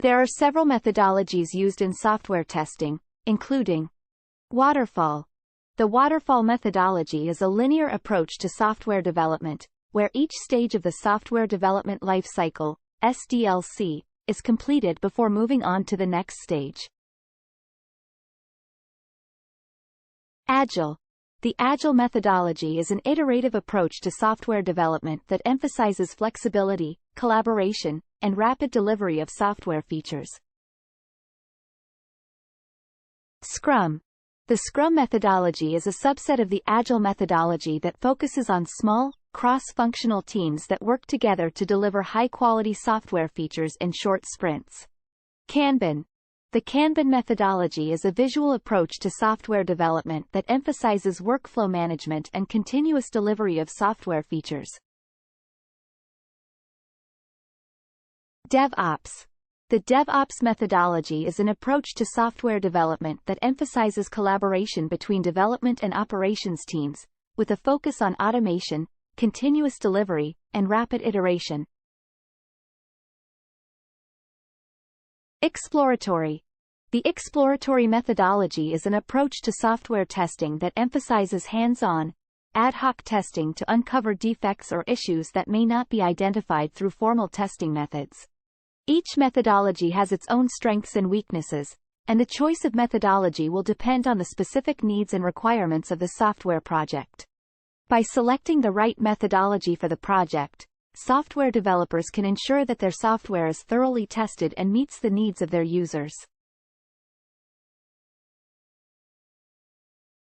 There are several methodologies used in software testing, including waterfall. The waterfall methodology is a linear approach to software development, where each stage of the software development lifecycle, SDLC, is completed before moving on to the next stage. Agile. The Agile methodology is an iterative approach to software development that emphasizes flexibility, collaboration, and rapid delivery of software features. Scrum. The Scrum methodology is a subset of the Agile methodology that focuses on small, cross-functional teams that work together to deliver high-quality software features in short sprints. Kanban. The Kanban methodology is a visual approach to software development that emphasizes workflow management and continuous delivery of software features. DevOps. The DevOps methodology is an approach to software development that emphasizes collaboration between development and operations teams, with a focus on automation, continuous delivery, and rapid iteration. Exploratory. The exploratory methodology is an approach to software testing that emphasizes hands-on, ad hoc testing to uncover defects or issues that may not be identified through formal testing methods. Each methodology has its own strengths and weaknesses, and the choice of methodology will depend on the specific needs and requirements of the software project. By selecting the right methodology for the project, software developers can ensure that their software is thoroughly tested and meets the needs of their users.